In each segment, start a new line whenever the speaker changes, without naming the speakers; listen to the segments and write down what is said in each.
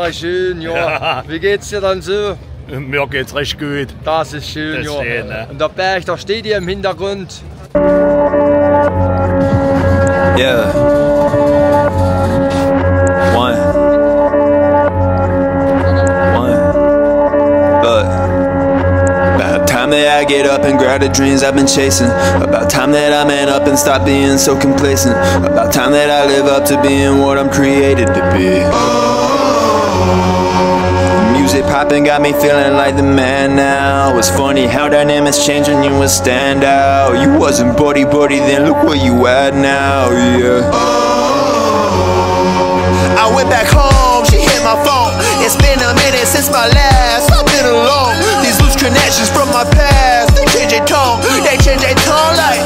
Ja, schön, ja. Wie geht's dir dann so?
Mir geht's recht gut.
Das ist schön,
das
ja.
Schön, ne?
Und der Berg, da steht ihr im Hintergrund.
Yeah. One. About time that I get up and grab the dreams I've been chasing. About time that I man up and stop being so complacent. About time that I live up to being what I'm created to be. Music popping got me feeling like the man now. It's funny how dynamics change when you a stand out. You wasn't buddy then look where you at now, yeah. I went back home, she hit my phone. It's been a minute since my last, I've been alone. These loose connections from my past, they change their tone like.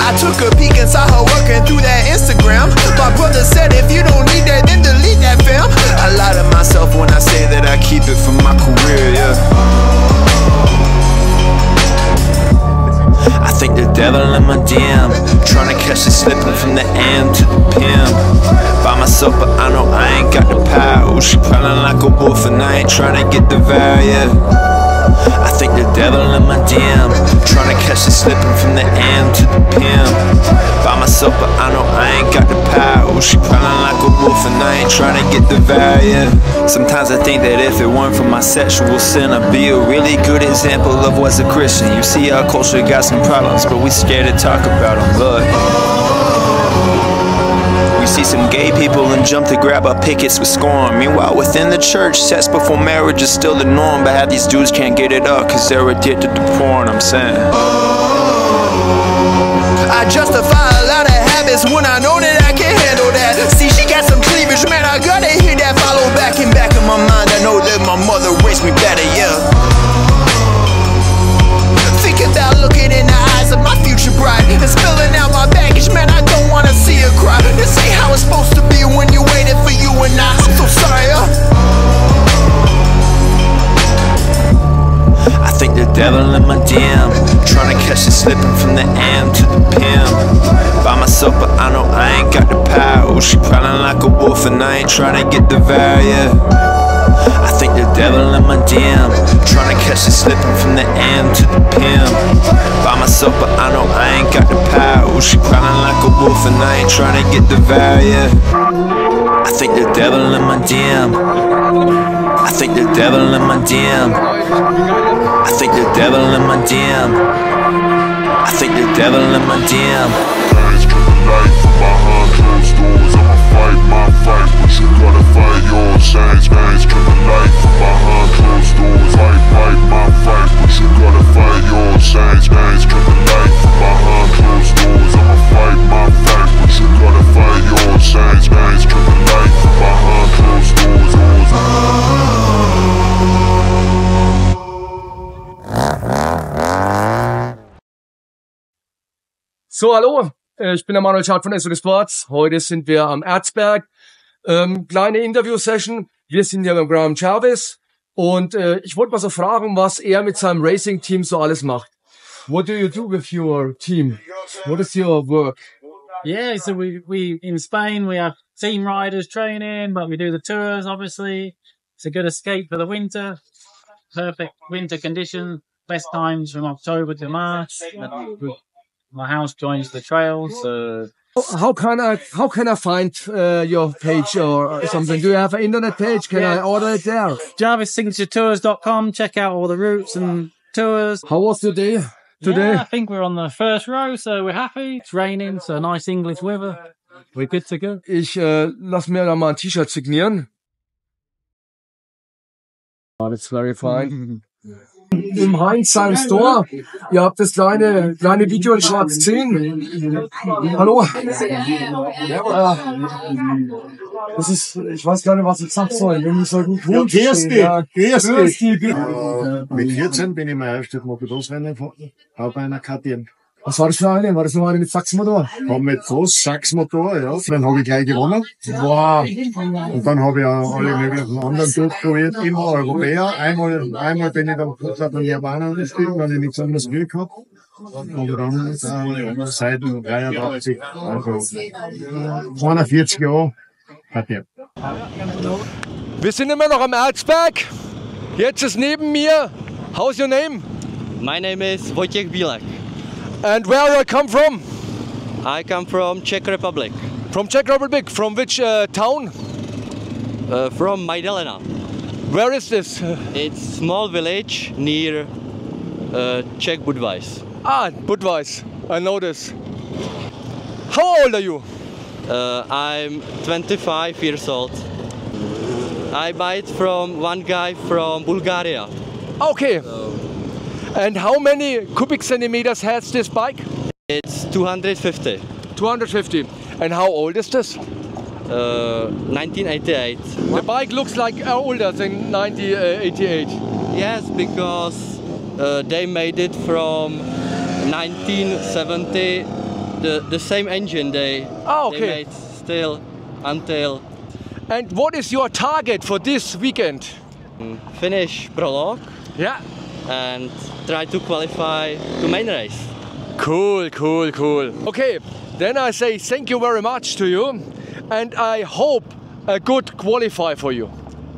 I took a peek and saw her working through that Instagram. My brother said if you don't need that, then delete that fam. I lie to myself when I say that I keep it for my career, yeah. I think the devil in my DM, trying to catch it slipping from the AM to the PM. By myself, but I know I ain't got the power. She prowling like a wolf and I ain't trying to get devoured, yeah. I think the devil in my DM, trying to catch it slipping from the AM to the PM. By myself, but I know I ain't got the power. She prowling like a wolf and I ain't trying to get devoured, yeah. Sometimes I think that if it weren't for my sexual sin, I'd be a really good example of what's a Christian. You see, our culture got some problems, but we scared to talk about them, look. See some gay people and jump to grab our pickets with scorn. Meanwhile within the church, sex before marriage is still the norm. But half these dudes can't get it up cause they're addicted to porn, I'm saying. I justify a lot of habits when I know that I can handle that. See, she got some cleavage, man, I gotta hear that follow back. In back of my mind, I know that my mother raised me better, yeah. Thinking about looking in the eyes of my future bride and spilling out my baggage, man, I don't wanna see her cry. This ain't how it's supposed to be when you're waiting for you and I. I'm so sorry, I think the devil in my DM, trying to catch it slipping from the AM to the PM. By myself, but I know I ain't got the power. She prowling like a wolf and I ain't trying to get devoured, yeah. I think the devil in my DM, trying to catch it slipping from the AM to the PM. By myself, but I know I ain't got the power. She prowling like a wolf and I ain't trying to get devoured, yeah. I think the devil in my DM, I think the devil in my DM, I think the devil in my DM, I think the devil in my DM.
Hands to the light from behind closed doors. I'ma fight my fight, but you gotta fight yours. Hands to the light from behind closed doors. Fight my fight, but you gotta fight yours. Hands to the light from behind closed doors. I'ma fight my fight, but you gotta fight yours. Hands to the light from behind closed doors.
So, hallo, ich bin der Manuel von SWT-SPORTS. Heute sind wir am Erzberg. Kleine Interview-Session. Wir sind hier beim Gramm Jarvis. Und ich wollte mal so fragen, was er mit seinem Racing-Team so alles macht. What do you do with your team? What is your work?
Yeah, so we in Spain, we have team riders training, but we do the tours, obviously. It's a good escape for the winter. Perfect winter condition. Best times from October to March. My house joins the trails.
How can I find your page or something? Do you have an internet page? Can I order it there?
JarvisSignatureTours.com. Check out all the routes and tours.
How was your day today?
Yeah, I think we're on the first row, so we're happy. It's raining, so nice English weather. We're good to go.
Ich lass mir da mal ein T-Shirt signieren. Oh, that's very fine. Im Heinz seinem Store. Ihr habt das kleine Video in schwarz 10. Hallo. Das ist, ich weiß gar nicht, was ich sagen soll. Wenn ich so gut Grüß dich.
Mit 14 bin ich mein erstes Motocross-Rennen gefahren. Habe einer KTM.
Was war das für eine? War das noch eine mit Sachsmotor?
Habe mit Sachsmotor, ja. Dann habe ich gleich gewonnen.
Wow.
Und dann habe ich auch alle möglichen anderen durchprobiert. Immer Europäer. Einmal bin ich dann kurz auf den Japaner gestiegen, weil ich nichts anderes Glück habe. Und dann seit 83, also 41 Jahre, KTM.
Wir sind immer noch am Erzberg. Jetzt ist neben mir. How's your name?
My name is Wojciech Bilek.
And where do I come from?
I come from Czech Republic.
From Czech Republic. From which town?
From Majdelena.
Where is this?
It's small village near Czech Budweis.
Ah, Budweis. I know this. How old are you?
I'm 25 years old. I buy it from one guy from Bulgaria.
Okay. And how many cubic centimeters has this bike?
It's 250.
250. And how old is this?
1988.
The bike looks like older than 1988.
Yes, because they made it from 1970. The same engine they made still until.
And what is your target for this weekend?
Finish Prolog.
Yeah.
And try to qualify to main race.
Cool, cool, cool. Okay, then I say thank you very much to you, and I hope a good qualify for you.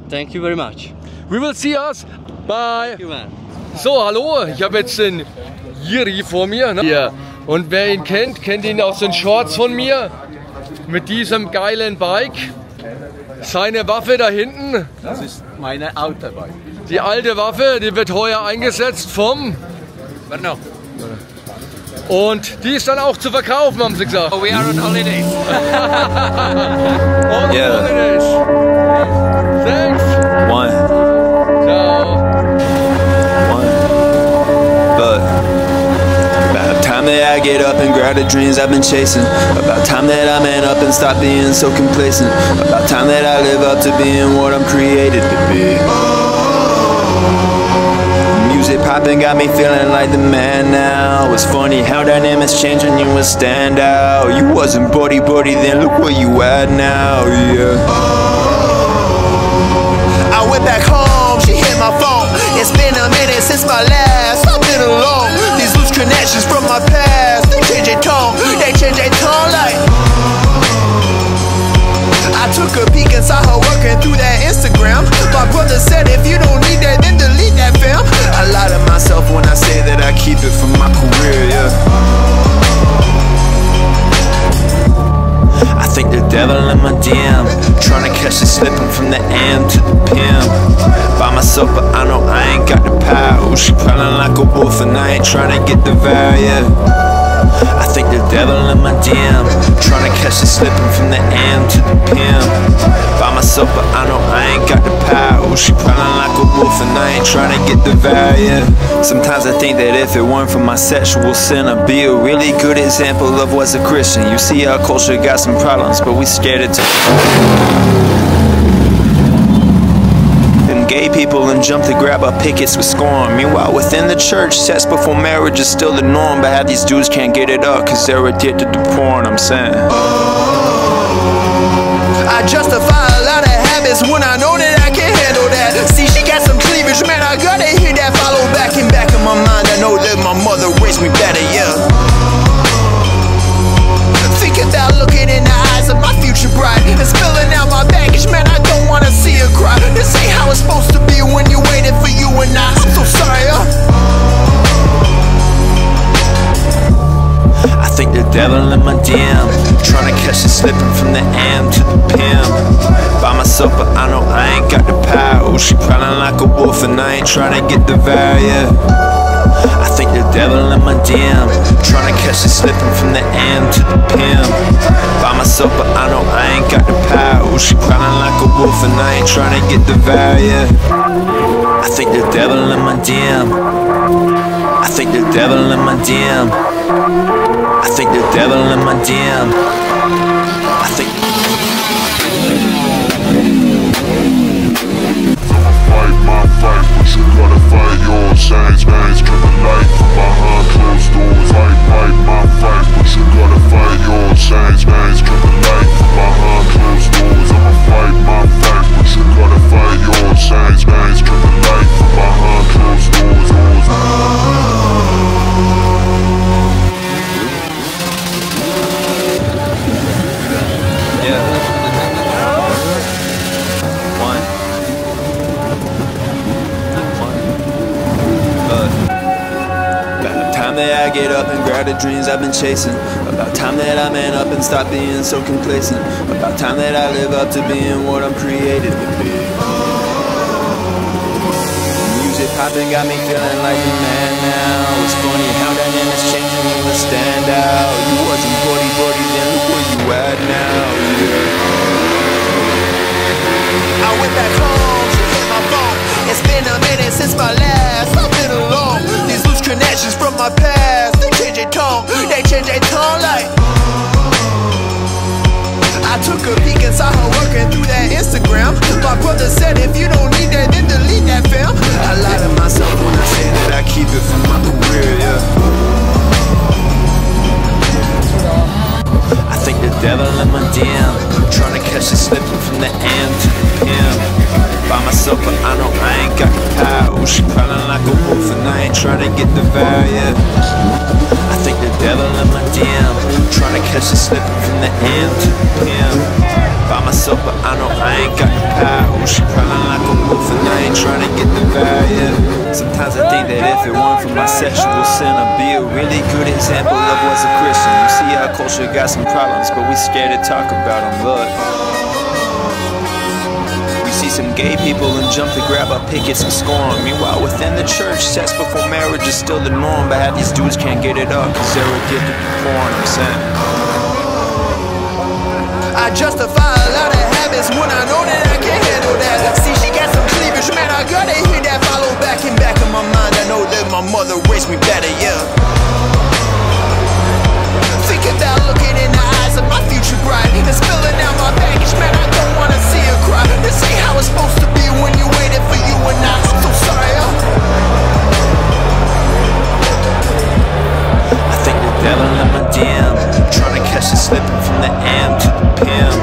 Thank you very much.
We will see us. Bye.
Thank you, man.
So, hallo, ich habe jetzt den Jiri vor mir. Ne? Ja. Und wer ihn kennt, kennt ihn aus den Shorts von mir. Mit diesem geilen Bike. Seine Waffe da hinten.
Das ist meine alte Bike.
Die alte Waffe, die wird heuer eingesetzt vom
Werner.
Und die ist dann auch zu verkaufen, haben sie gesagt.
Oh, we are on holidays.
On holidays. Thanks.
One,
Ciao.
but about time that I get up and grab the dreams I've been chasing. About time that I man up and stop being so complacent. About time that I live up to being what I'm created to be. Music popping got me feeling like the man now. It's funny how dynamics change when you a stand out. You wasn't buddy, then look where you at now, yeah. I went back home, she hit my phone. It's been a minute since my last, I've been alone. These loose connections from my past, they change their tone like. I took a peek and saw her working through that Instagram. My brother said if you don't need that, then delete that fam. I lie to myself when I say that I keep it for my career, yeah. I think the devil in my DM, trying to catch it slipping from the AM to the PM. By myself, but I know I ain't got the power. She prowling like a wolf and I ain't trying to get the value. I think the devil in my DM, trying to catch it slipping from the AM to the PM. By myself, but I know I ain't got the power. She prowling like a wolf and I ain't trying to get the value. Sometimes I think that if it weren't for my sexual sin, I'd be a really good example of what's a Christian. You see, our culture got some problems, but we scared to gay people and jump to grab our pickets with scorn. Meanwhile, within the church, sex before marriage is still the norm. But half these dudes can't get it up cause they're addicted to porn, I'm saying. I justify a lot of habits when I know that I can handle that. See, she got some cleavage, man, I gotta hear that follow back. In back of my mind, I know that my mother raised me better, yeah. Think about looking in the eyes of my future bride and spilling out my baggage, man, I don't wanna see her cry. This ain't how it's supposed to be when you're waiting for you and I. I'm so sorry, I think the devil in my DM, trying to catch it slipping from the AM to the PM. By myself, but I know I ain't got the power. She prowling like a wolf and I ain't trying to get the value. I think the devil in my DM, trying to catch it slipping from the AM to the PM. By myself, but I know I ain't got the power. She prowling like a wolf and I ain't trying to get the value. I think the devil in my DM, I think the devil in my DM, I think the devil in my DM, I think.
Fight my fight, but you gotta fight yours. Signs, tripping light from behind closed doors. Fight my fight, but you gotta fight yours. Signs, tripping light from behind closed doors. I'ma fight my fight, but you gotta fight yours. Signs, tripping light from behind closed doors.
I get up and grab the dreams I've been chasing. About time that I man up and stop being so complacent. About time that I live up to being what I'm created to be. Music popping got me feeling like a man now. It's funny how dynamics change when you stand out. You wasn't buddy, then look where you at now. I went back home, she hit my phone. It's been a minute since my last, I've been alone. These loose connections from my past, they change their tone like. I took a peek and saw her working through that Instagram. My brother said if you don't need that, then delete that film. I lie to myself when I say that I keep it for my career, yeah. I think the devil in my DM, trying to catch it slipping from the AM to the PM. By myself, but I know I ain't got the power. She prowling like a wolf and I ain't trying to get the value. I think the devil in my DM, trying to catch it slipping from the AM to the PM. By myself, but I know I ain't got the power. She prowling like a wolf and I ain't trying to get the value. Sometimes I think that if it weren't for my sexual sin, I'd be a really good example of what's a Christian. You see our culture got some problems, but we scared to talk about them, look. We see some gay people and jump to grab our pickets and scorn. Meanwhile, within the church, sex before marriage is still the norm. But half these dudes can't get it up cause they're addicted to porn, I'm saying. I justify a lot of habits when I know that I can't handle that. See, she got some cleavage, man, I gotta hear that follow back. In back of my mind, I know that my mother raised me better, yeah. Think about looking in the eyes of my future bride. Even spilling out my baggage, man, I don't wanna see her cry. This ain't how it's supposed to be when you waited for you and I. I'm so sorry, I think the devil in my DM, trying to catch it slipping from the AM to the PM.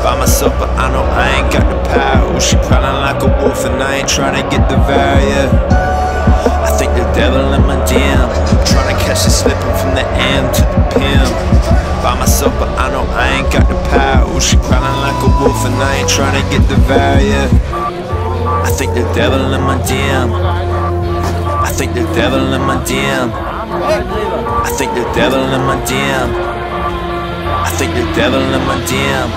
By myself, but I know I ain't got the power. She prowling like a wolf and I ain't trying to get the value. I think the devil in my DM, trying to catch it slipping from the AM to the PM. By myself, but I know I ain't got the power. She prowling like a wolf and I ain't trying to get the value. I think the devil in my DM, I think the devil in my DM, I think the devil in my DM, I think the devil in my DM.